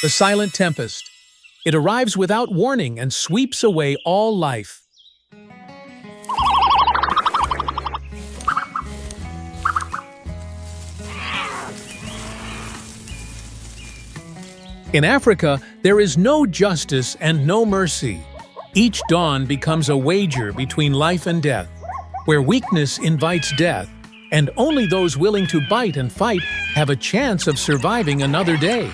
the silent tempest. It arrives without warning and sweeps away all life. In Africa, there is no justice and no mercy. Each dawn becomes a wager between life and death, where weakness invites death, and only those willing to bite and fight have a chance of surviving another day.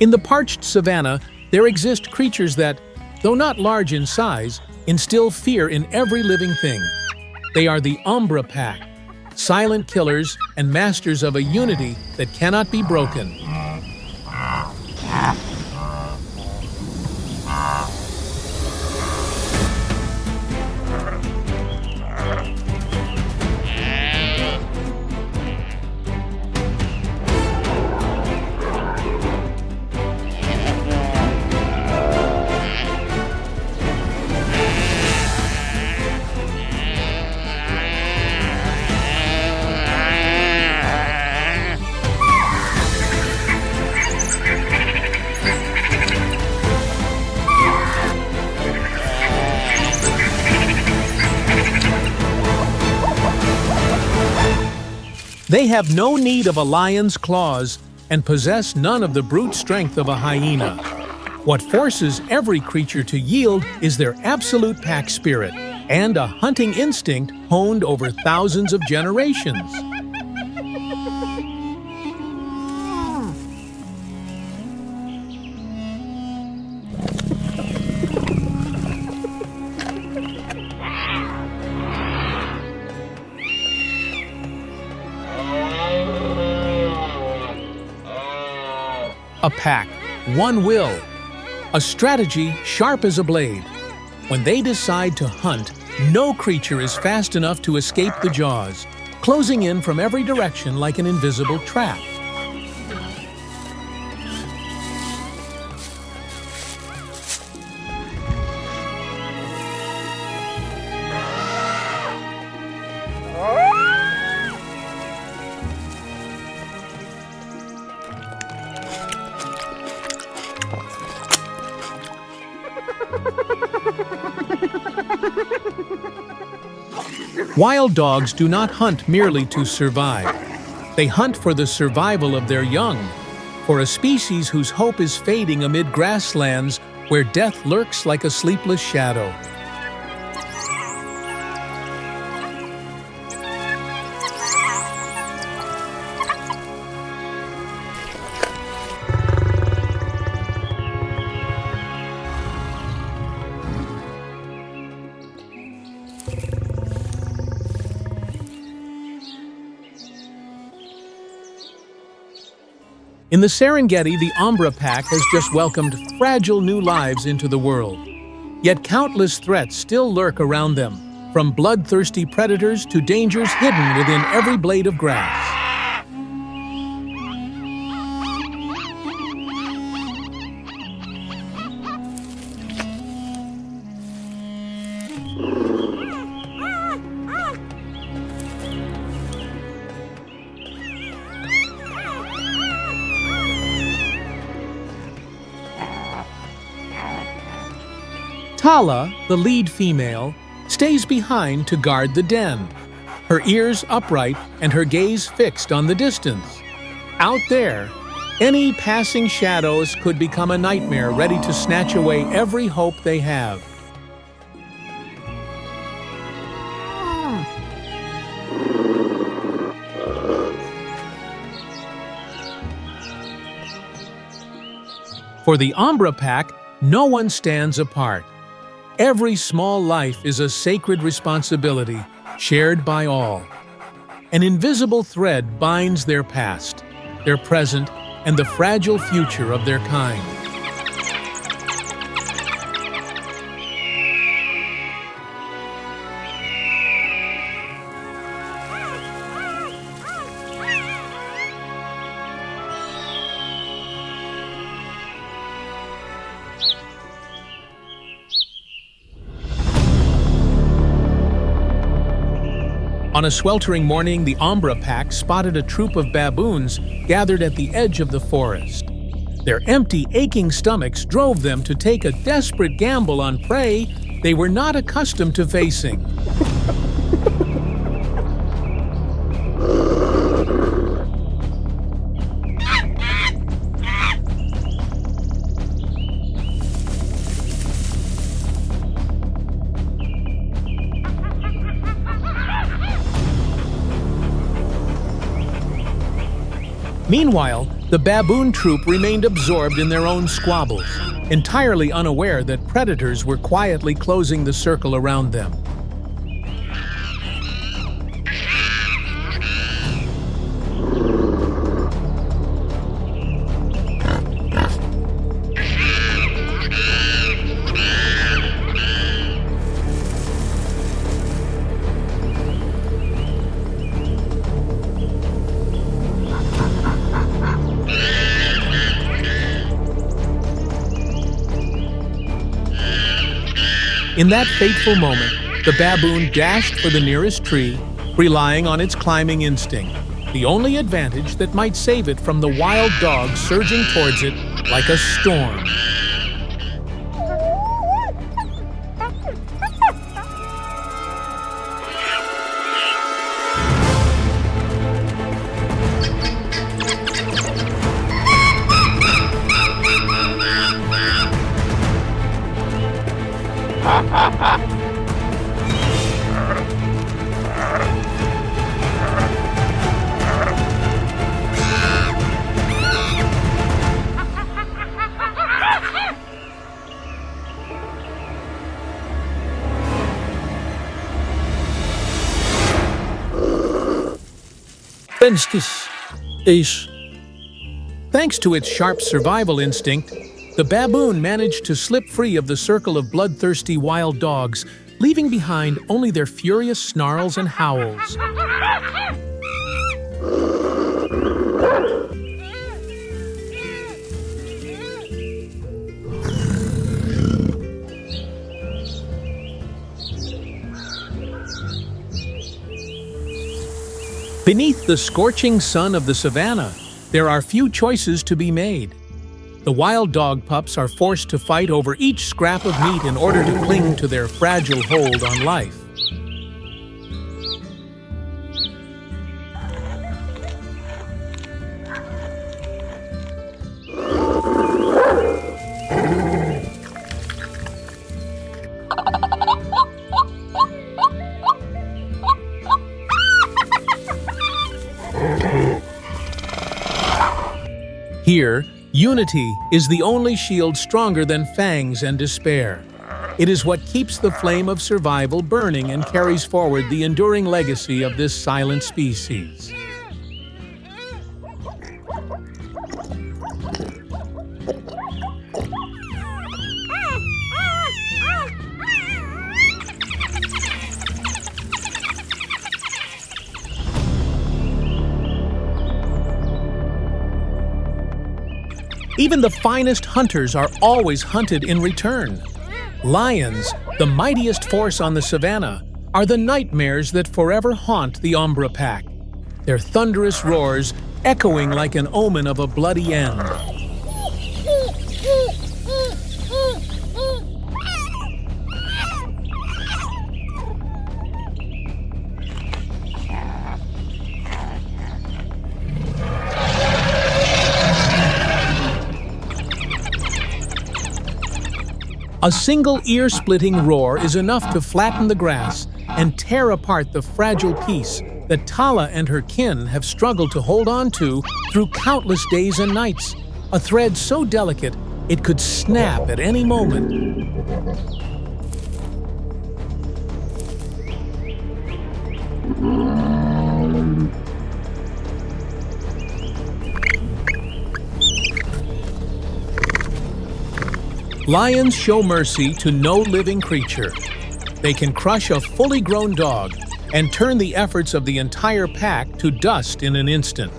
In the parched savanna, there exist creatures that, though not large in size, instill fear in every living thing. They are the Umbra Pack, silent killers and masters of a unity that cannot be broken. They have no need of a lion's claws and possess none of the brute strength of a hyena. What forces every creature to yield is their absolute pack spirit and a hunting instinct honed over thousands of generations. A pack, one will, a strategy sharp as a blade. When they decide to hunt, no creature is fast enough to escape the jaws, closing in from every direction like an invisible trap. Wild dogs do not hunt merely to survive. They hunt for the survival of their young, for a species whose hope is fading amid grasslands where death lurks like a sleepless shadow. In the Serengeti, the Umbra Pack has just welcomed fragile new lives into the world. Yet countless threats still lurk around them, from bloodthirsty predators to dangers hidden within every blade of grass. Tala, the lead female, stays behind to guard the den, her ears upright and her gaze fixed on the distance. Out there, any passing shadows could become a nightmare ready to snatch away every hope they have. For the Umbra Pack, no one stands apart. Every small life is a sacred responsibility, shared by all. An invisible thread binds their past, their present, and the fragile future of their kind. On a sweltering morning, the Ombra pack spotted a troop of baboons gathered at the edge of the forest. Their empty, aching stomachs drove them to take a desperate gamble on prey they were not accustomed to facing. Meanwhile, the baboon troop remained absorbed in their own squabbles, entirely unaware that predators were quietly closing the circle around them. In that fateful moment, the baboon dashed for the nearest tree, relying on its climbing instinct, the only advantage that might save it from the wild dog surging towards it like a storm. Thanks to its sharp survival instinct, the baboon managed to slip free of the circle of bloodthirsty wild dogs, leaving behind only their furious snarls and howls. Beneath the scorching sun of the savannah, there are few choices to be made. The wild dog pups are forced to fight over each scrap of meat in order to cling to their fragile hold on life. Here, unity is the only shield stronger than fangs and despair. It is what keeps the flame of survival burning and carries forward the enduring legacy of this silent species. Even the finest hunters are always hunted in return. Lions, the mightiest force on the savannah, are the nightmares that forever haunt the Ombra pack, their thunderous roars echoing like an omen of a bloody end. A single ear-splitting roar is enough to flatten the grass and tear apart the fragile piece that Tala and her kin have struggled to hold on to through countless days and nights, a thread so delicate it could snap at any moment. Lions show mercy to no living creature. They can crush a fully grown dog and turn the efforts of the entire pack to dust in an instant.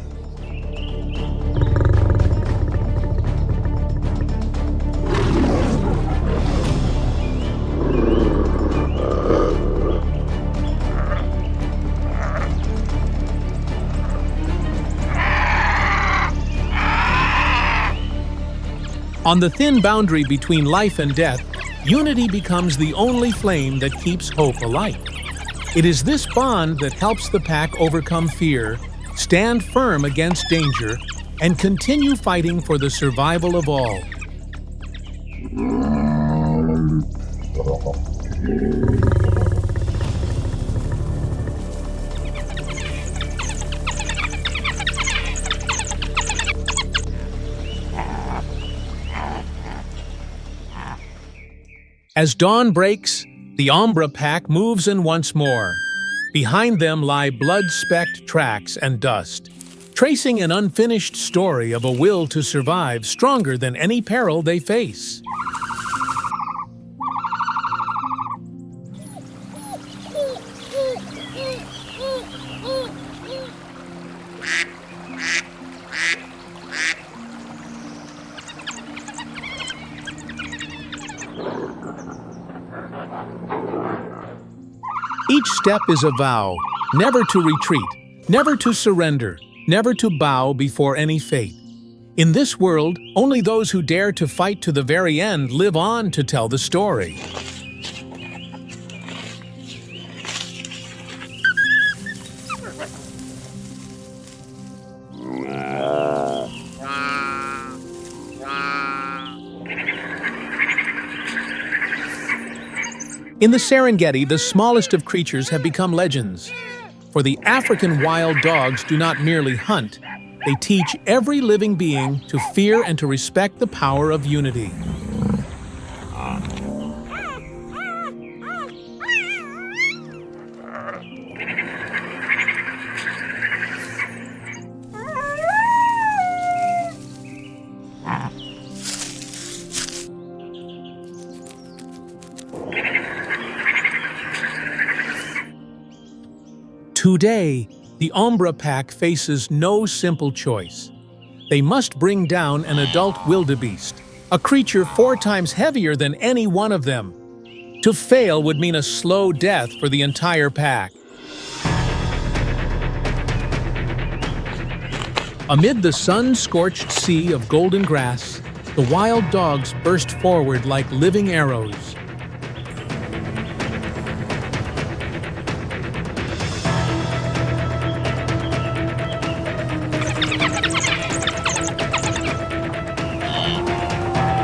On the thin boundary between life and death, unity becomes the only flame that keeps hope alight. It is this bond that helps the pack overcome fear, stand firm against danger, and continue fighting for the survival of all. As dawn breaks, the Umbra pack moves in once more. Behind them lie blood-specked tracks and dust, tracing an unfinished story of a will to survive stronger than any peril they face. Each step is a vow, never to retreat, never to surrender, never to bow before any fate. In this world, only those who dare to fight to the very end live on to tell the story. In the Serengeti, the smallest of creatures have become legends. For the African wild dogs do not merely hunt, they teach every living being to fear and to respect the power of unity. Today, the Umbra pack faces no simple choice. They must bring down an adult wildebeest, a creature 4 times heavier than any one of them. To fail would mean a slow death for the entire pack. Amid the sun-scorched sea of golden grass, the wild dogs burst forward like living arrows.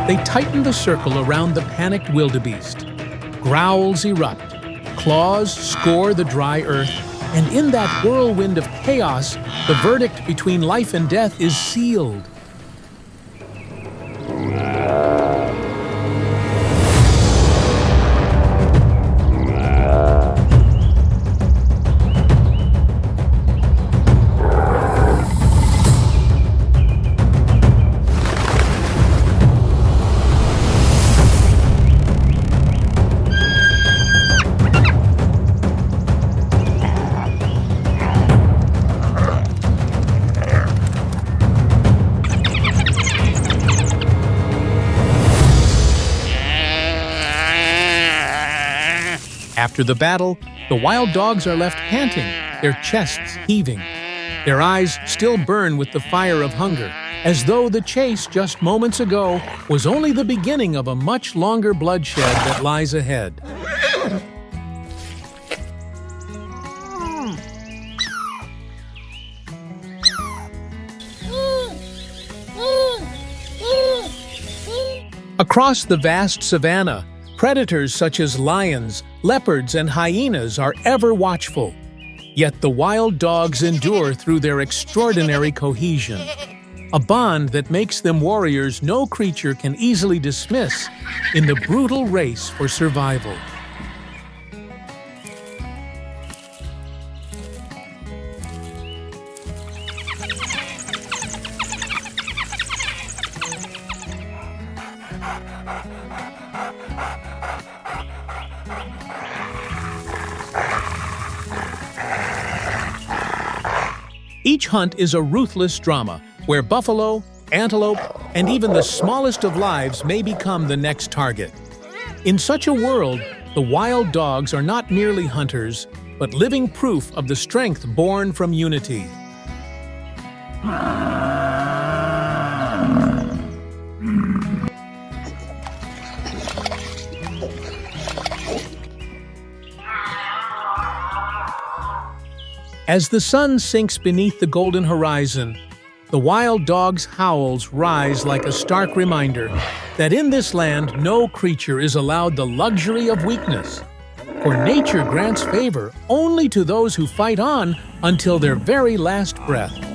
They tighten the circle around the panicked wildebeest. Growls erupt, claws score the dry earth, and in that whirlwind of chaos, the verdict between life and death is sealed. After the battle, the wild dogs are left panting, their chests heaving. Their eyes still burn with the fire of hunger, as though the chase just moments ago was only the beginning of a much longer bloodshed that lies ahead. Across the vast savanna, predators such as lions, leopards, and hyenas are ever watchful. Yet the wild dogs endure through their extraordinary cohesion, a bond that makes them warriors no creature can easily dismiss in the brutal race for survival. Each hunt is a ruthless drama, where buffalo, antelope, and even the smallest of lives may become the next target. In such a world, the wild dogs are not merely hunters, but living proof of the strength born from unity. As the sun sinks beneath the golden horizon, the wild dog's howls rise like a stark reminder that in this land no creature is allowed the luxury of weakness. For nature grants favor only to those who fight on until their very last breath.